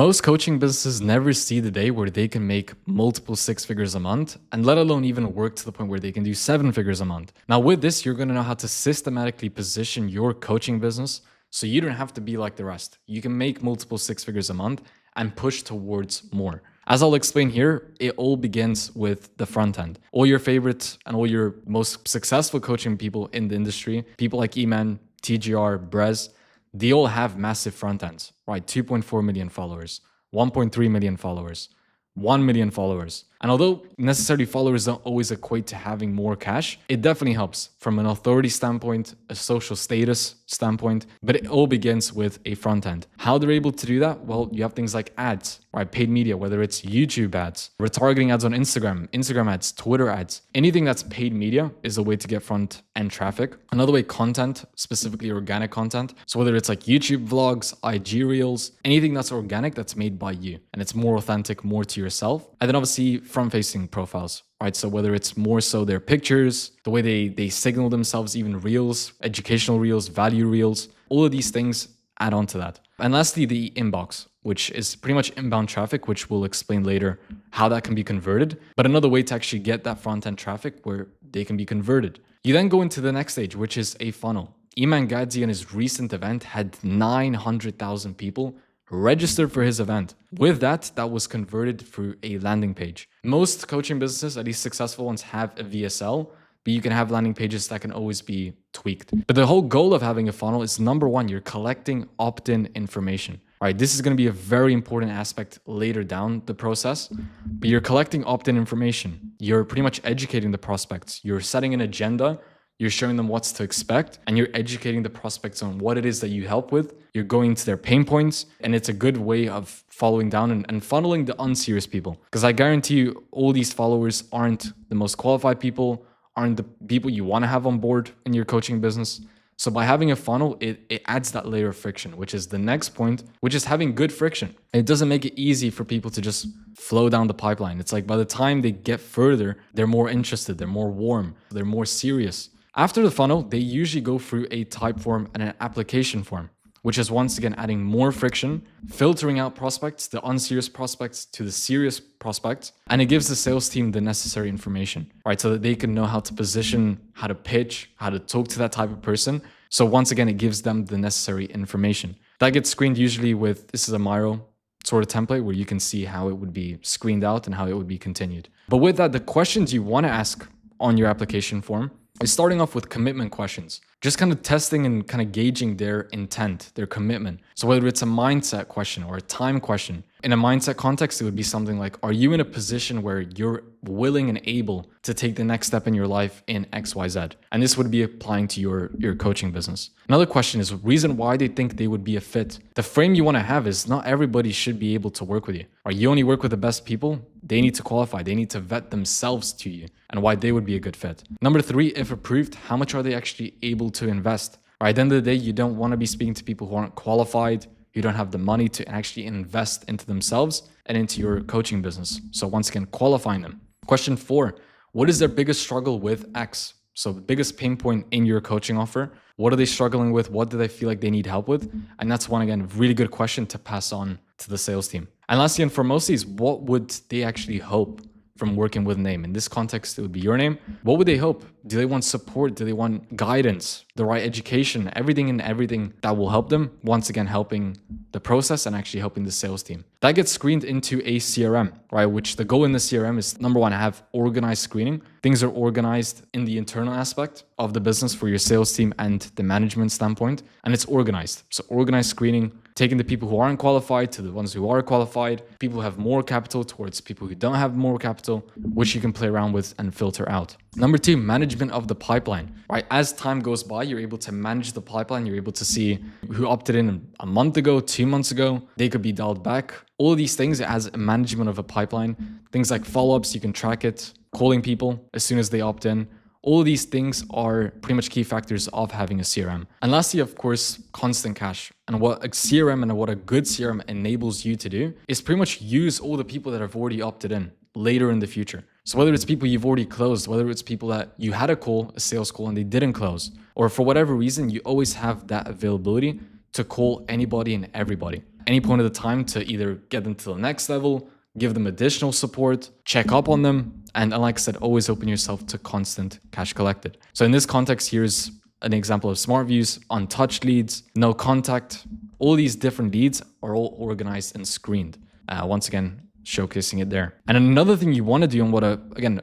Most coaching businesses never see the day where they can make multiple six figures a month, and let alone even work to the point where they can do seven figures a month. Now, with this, you're going to know how to systematically position your coaching business so you don't have to be like the rest. You can make multiple six figures a month and push towards more. As I'll explain here, it all begins with the front end. All your favorites and all your most successful coaching people in the industry, people like Eman, TGR, Brez, they all have massive front ends, right? 2.4 million followers, 1.3 million followers, 1 million followers. And although necessarily followers don't always equate to having more cash, it definitely helps from an authority standpoint, a social status standpoint, but it all begins with a front end. How they're able to do that? Well, you have things like ads, right? Paid media, whether it's YouTube ads, retargeting ads on Instagram ads, Twitter ads, anything that's paid media is a way to get front end traffic. Another way, content, specifically organic content. So whether it's like YouTube vlogs, IG reels, anything that's organic that's made by you and it's more authentic, more to yourself. And then obviously front-facing profiles, right? So whether it's more so their pictures, the way they signal themselves, even reels, educational reels, value reels, all of these things add on to that. And lastly, the inbox, which is pretty much inbound traffic, which we'll explain later how that can be converted. But another way to actually get that front-end traffic where they can be converted. You then go into the next stage, which is a funnel. Eman Gadzi in his recent event had 900,000 people registered for his event. With that was converted through a landing page. Most coaching businesses, at least successful ones, have a VSL, but you can have landing pages that can always be tweaked. But the whole goal of having a funnel is, number one, you're collecting opt-in information. Right, this is going to be a very important aspect later down the process, but you're collecting opt-in information. You're pretty much educating the prospects. You're setting an agenda. You're showing them what's to expect, and you're educating the prospects on what it is that you help with. You're going to their pain points, and it's a good way of following down and funneling the unserious people. Because I guarantee you, all these followers aren't the most qualified people, aren't the people you want to have on board in your coaching business. So by having a funnel, it adds that layer of friction, which is the next point, which is having good friction. It doesn't make it easy for people to just flow down the pipeline. It's like by the time they get further, they're more interested, they're more warm, they're more serious. After the funnel, they usually go through a type form and an application form, which is once again adding more friction, filtering out prospects, the unserious prospects to the serious prospects, and it gives the sales team the necessary information, right? So that they can know how to position, how to pitch, how to talk to that type of person. So once again, it gives them the necessary information. That gets screened usually with, this is a Miro sort of template where you can see how it would be screened out and how it would be continued. But with that, the questions you want to ask on your application form is starting off with commitment questions, just kind of testing and kind of gauging their intent, their commitment. So whether it's a mindset question or a time question, in a mindset context, it would be something like, are you in a position where you're willing and able to take the next step in your life in XYZ? And this would be applying to your coaching business. Another question is reason why they think they would be a fit. The frame you want to have is not everybody should be able to work with you. Or you only work with the best people. They need to qualify. They need to vet themselves to you and why they would be a good fit. Number three, if approved, how much are they actually able to invest? Right, at the end of the day, you don't want to be speaking to people who aren't qualified. You don't have the money to actually invest into themselves and into your coaching business. So once again, qualifying them. Question 4, what is their biggest struggle with X? So the biggest pain point in your coaching offer, what are they struggling with? What do they feel like they need help with? And that's one, again, really good question to pass on to the sales team. And lastly, and foremost is what would they actually hope from working with Name? In this context, it would be your name. What would they hope? Do they want support? Do they want guidance, the right education, everything that will help them? Once again, helping the process and actually helping the sales team. That gets screened into a CRM, right? Which the goal in the CRM is, number one, have organized screening. Things are organized in the internal aspect of the business for your sales team and the management standpoint, and it's organized. So organized screening, taking the people who aren't qualified to the ones who are qualified, people who have more capital towards people who don't have more capital, which you can play around with and filter out. Number 2, management of the pipeline, right? As time goes by, you're able to manage the pipeline. You're able to see who opted in a month ago, 2 months ago. They could be dialed back. All of these things as a management of a pipeline, things like follow-ups, you can track it, calling people as soon as they opt in. All of these things are pretty much key factors of having a CRM. And lastly, of course, constant cash. And what a CRM and what a good CRM enables you to do is pretty much use all the people that have already opted in later in the future. So whether it's people you've already closed, whether it's people that you had a sales call and they didn't close, or for whatever reason, you always have that availability to call anybody and everybody. any point of the time to either get them to the next level, give them additional support, check up on them, and like I said, always open yourself to constant cash collected. So in this context, here's an example of smart views, untouched leads, no contact. All these different leads are all organized and screened. Once again, showcasing it there. And another thing you want to do, and what a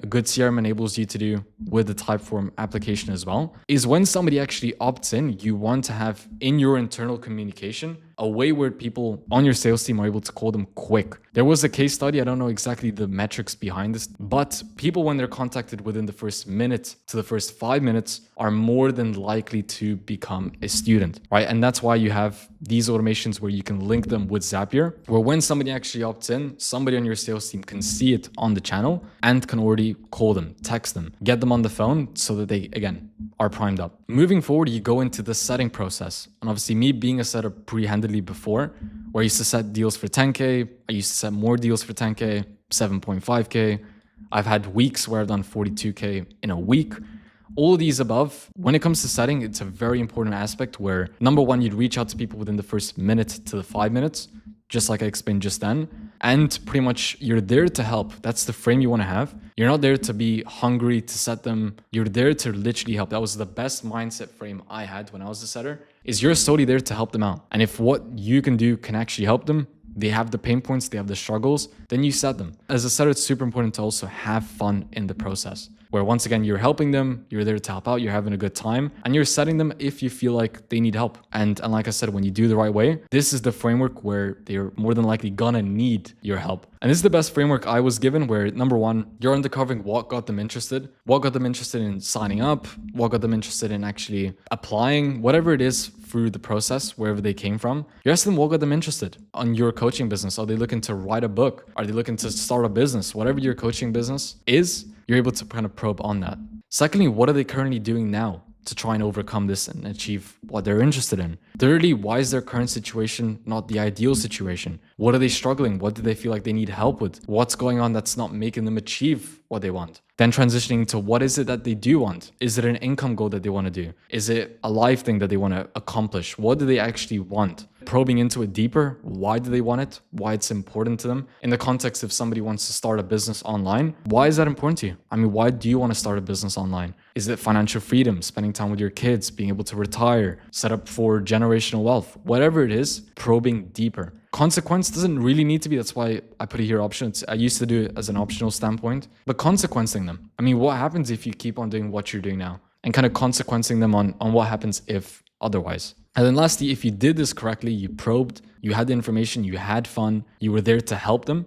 good CRM enables you to do with the Typeform application as well, is when somebody actually opts in, you want to have in your internal communication a way where people on your sales team are able to call them quick. There was a case study, I don't know exactly the metrics behind this, but people, when they're contacted within the first minute to the first 5 minutes, are more than likely to become a student, right? And that's why you have these automations where you can link them with Zapier, where when somebody actually opts in, somebody on your sales team can see it on the channel and can already call them, text them, get them on the phone so that they, again, are primed up. Moving forward, you go into the setting process. And obviously me being a setter pre-handedly before, where I used to set deals for 10K, I used to set more deals for 10K, 7.5K. I've had weeks where I've done 42K in a week. All of these above, when it comes to setting, it's a very important aspect where number one, you'd reach out to people within the first minute to the 5 minutes, just like I explained just then. And pretty much you're there to help. That's the frame you want to have. You're not there to be hungry to set them. You're there to literally help. That was the best mindset frame I had when I was a setter, is you're solely there to help them out. And if what you can do can actually help them, they have the pain points, they have the struggles, then you set them. As a setter, it's super important to also have fun in the process, where once again, you're helping them, you're there to help out, you're having a good time, and you're setting them if you feel like they need help. And like I said, when you do the right way, this is the framework where they're more than likely gonna need your help. And this is the best framework I was given, where number one, you're uncovering what got them interested in signing up, what got them interested in actually applying, whatever it is through the process, wherever they came from. You ask them what got them interested on your coaching business. Are they looking to write a book? Are they looking to start a business? Whatever your coaching business is, you're able to kind of probe on that. Secondly, what are they currently doing now to try and overcome this and achieve what they're interested in? Thirdly, why is their current situation not the ideal situation? What are they struggling? What do they feel like they need help with? What's going on that's not making them achieve what they want? Then transitioning to what is it that they do want? Is it an income goal that they want to do? Is it a life thing that they want to accomplish? What do they actually want? Probing into it deeper. Why do they want it? Why it's important to them? In the context of somebody wants to start a business online, why is that important to you? I mean, why do you want to start a business online? Is it financial freedom, spending time with your kids, being able to retire, set up for generational wealth? Whatever it is, probing deeper. Consequence doesn't really need to be, that's why I put it here option. I used to do it as an optional standpoint, but consequencing them. I mean, what happens if you keep on doing what you're doing now? And kind of consequencing them on what happens if otherwise. And then lastly, if you did this correctly, you probed, you had the information, you had fun, you were there to help them,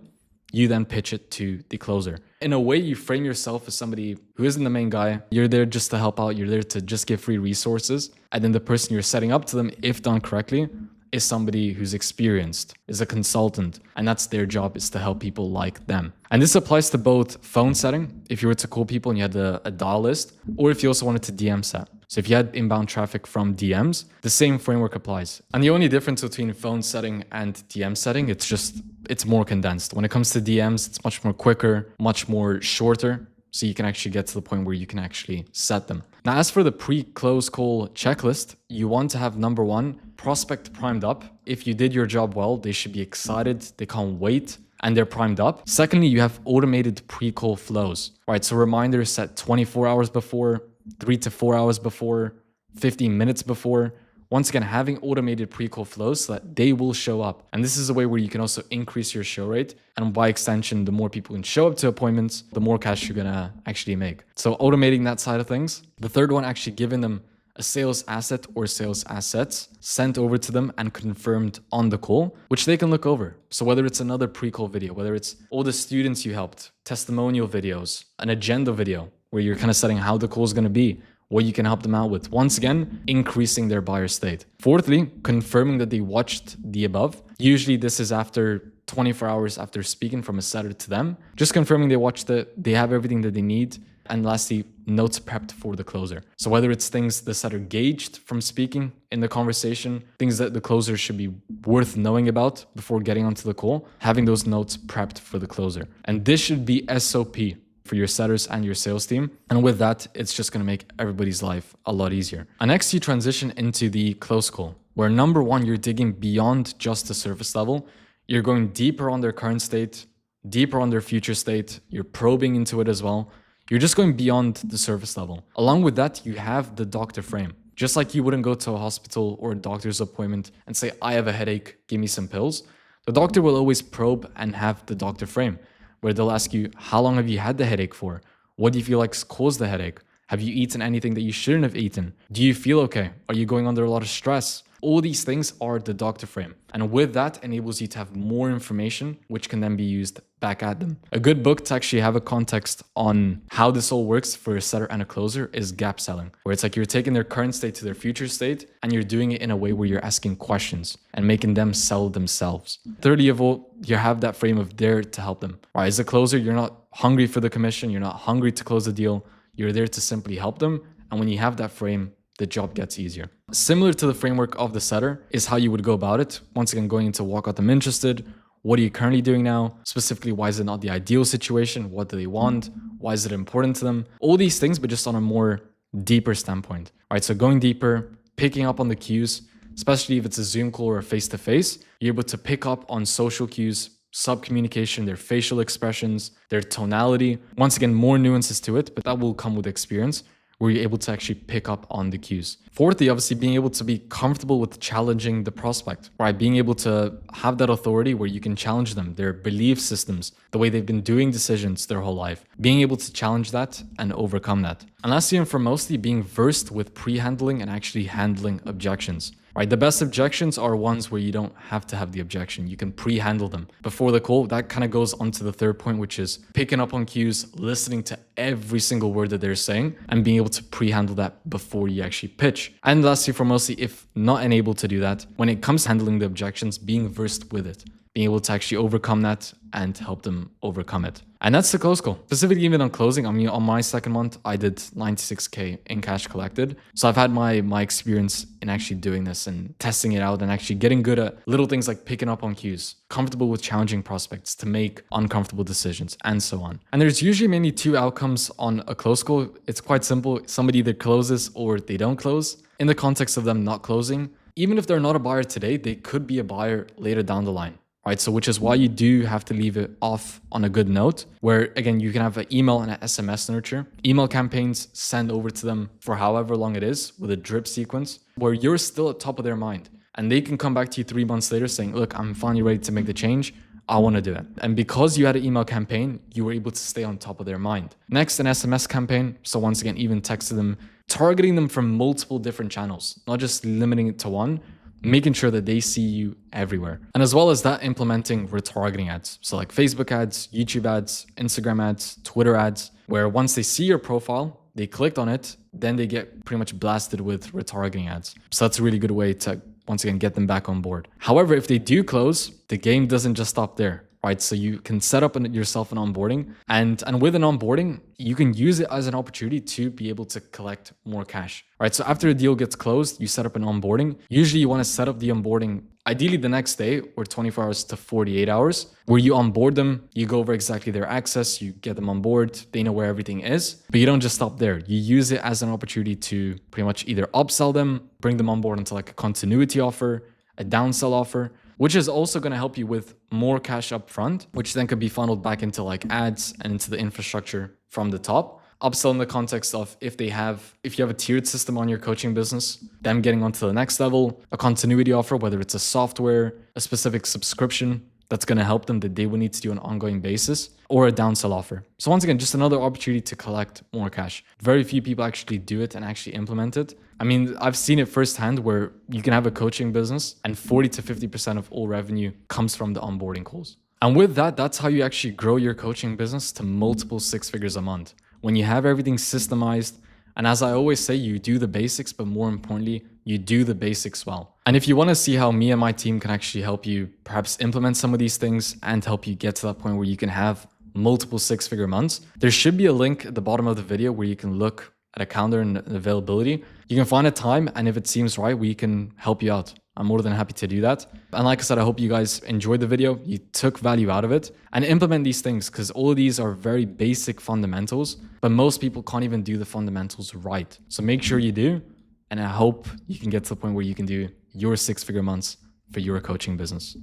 you then pitch it to the closer. In a way, you frame yourself as somebody who isn't the main guy. You're there just to help out. You're there to just give free resources. And then the person you're setting up to them, if done correctly, is somebody who's experienced, is a consultant, and that's their job, is to help people like them. And this applies to both phone setting, if you were to call people and you had a dial list, or if you also wanted to DM set. So if you had inbound traffic from DMs, the same framework applies. And the only difference between phone setting and DM setting, it's more condensed. When it comes to DMs, it's much more quicker, much more shorter. So you can actually get to the point where you can actually set them. Now, as for the pre-close call checklist, you want to have number one, prospect primed up. If you did your job well, they should be excited, they can't wait, and they're primed up. Secondly, you have automated pre-call flows, right? So reminders set 24 hours before, 3 to 4 hours before, 15 minutes before. Once again, having automated pre-call flows so that they will show up. And this is a way where you can also increase your show rate. And by extension, the more people can show up to appointments, the more cash you're gonna actually make. So automating that side of things. The third one, actually giving them a sales asset or sales assets sent over to them and confirmed on the call, which they can look over. So whether it's another pre-call video, whether it's all the students you helped, testimonial videos, an agenda video, where you're kind of setting how the call is gonna be, what you can help them out with. Once again, increasing their buyer state. Fourthly, confirming that they watched the above. Usually this is after 24 hours after speaking from a setter to them. Just confirming they watched it, they have everything that they need. And lastly, notes prepped for the closer. So whether it's things the setter gauged from speaking in the conversation, things that the closer should be worth knowing about before getting onto the call, having those notes prepped for the closer. And this should be SOP for your setters and your sales team. And with that, it's just going to make everybody's life a lot easier. And next, you transition into the close call. where number one, you're digging beyond just the surface level. You're going deeper on their current state, deeper on their future state. You're probing into it as well. You're just going beyond the surface level. Along with that, you have the doctor frame. Just like you wouldn't go to a hospital or a doctor's appointment and say, I have a headache, give me some pills. The doctor will always probe and have the doctor frame, where they'll ask you, how long have you had the headache for? What do you feel like's caused the headache? Have you eaten anything that you shouldn't have eaten? Do you feel okay? Are you going under a lot of stress? All these things are the doctor frame. And with that enables you to have more information, which can then be used back at them. A good book to actually have a context on how this all works for a setter and a closer is gap selling, where it's like you're taking their current state to their future state and you're doing it in a way where you're asking questions and making them sell themselves. Thirdly of all, you have that frame of there to help them. Right? As a closer, you're not hungry for the commission. You're not hungry to close the deal. You're there to simply help them. And when you have that frame, the job gets easier. Similar to the framework of the setter is how you would go about it. Once again, going into what got them interested. What are you currently doing now? Specifically, why is it not the ideal situation? What do they want? Why is it important to them? All these things, but just on a more deeper standpoint, right? So going deeper, picking up on the cues, especially if it's a Zoom call or a face-to-face, you're able to pick up on social cues, sub-communication, their facial expressions, their tonality. Once again, more nuances to it, but that will come with experience, where you're able to actually pick up on the cues. Fourthly, obviously being able to be comfortable with challenging the prospect, right? Being able to have that authority where you can challenge them, their belief systems, the way they've been doing decisions their whole life, being able to challenge that and overcome that. And lastly and foremostly, being versed with pre-handling and actually handling objections. Right, the best objections are ones where you don't have to have the objection. You can pre-handle them before the call. That kind of goes on to the third point, which is picking up on cues, listening to every single word that they're saying, and being able to pre-handle that before you actually pitch. And lastly, for mostly, if not unable to do that, when it comes to handling the objections, being versed with it, being able to actually overcome that and help them overcome it. And that's the close call. Specifically, even on closing, I mean, on my second month, I did 96K in cash collected. So I've had my experience in actually doing this and testing it out and actually getting good at little things like picking up on cues, comfortable with challenging prospects to make uncomfortable decisions, and so on. And there's usually mainly two outcomes on a close call. It's quite simple. Somebody either closes or they don't close. In the context of them not closing, even if they're not a buyer today, they could be a buyer later down the line. Right, so which is why you do have to leave it off on a good note, where again, you can have an email and an SMS nurture. Email campaigns send over to them for however long it is with a drip sequence where you're still at top of their mind. And they can come back to you 3 months later saying, look, I'm finally ready to make the change. I want to do it. And because you had an email campaign, you were able to stay on top of their mind. Next, an SMS campaign. So once again, even texting them, targeting them from multiple different channels, not just limiting it to one, making sure that they see you everywhere. And as well as that, implementing retargeting ads. So like Facebook ads, YouTube ads, Instagram ads, Twitter ads, where once they see your profile, they clicked on it, then they get pretty much blasted with retargeting ads. So that's a really good way to, once again, get them back on board. However, if they do close, the game doesn't just stop there. Right, so you can set up yourself an onboarding, and with an onboarding, you can use it as an opportunity to be able to collect more cash. Right, so after a deal gets closed, you set up an onboarding. Usually, you want to set up the onboarding ideally the next day or 24 hours to 48 hours, where you onboard them, you go over exactly their access, you get them on board, they know where everything is, but you don't just stop there. You use it as an opportunity to pretty much either upsell them, bring them on board into like a continuity offer, a downsell offer, which is also going to help you with more cash up front, which then could be funneled back into like ads and into the infrastructure from the top. Upsell in the context of if you have a tiered system on your coaching business, them getting onto the next level, a continuity offer, whether it's a software, a specific subscription that's going to help them that they will need to do on an ongoing basis, or a downsell offer. So once again, just another opportunity to collect more cash. Very few people actually do it and actually implement it. I mean, I've seen it firsthand where you can have a coaching business and 40 to 50% of all revenue comes from the onboarding calls. And with that, that's how you actually grow your coaching business to multiple 6 figures a month. When you have everything systemized, and as I always say, you do the basics, but more importantly, you do the basics well. And if you want to see how me and my team can actually help you perhaps implement some of these things and help you get to that point where you can have multiple 6-figure months, there should be a link at the bottom of the video where you can look at a calendar and availability. You can find a time, and if it seems right, we can help you out. I'm more than happy to do that. And like I said, I hope you guys enjoyed the video, you took value out of it, and implement these things, because all of these are very basic fundamentals, but most people can't even do the fundamentals right. So make sure you do, and I hope you can get to the point where you can do your 6-figure months for your coaching business.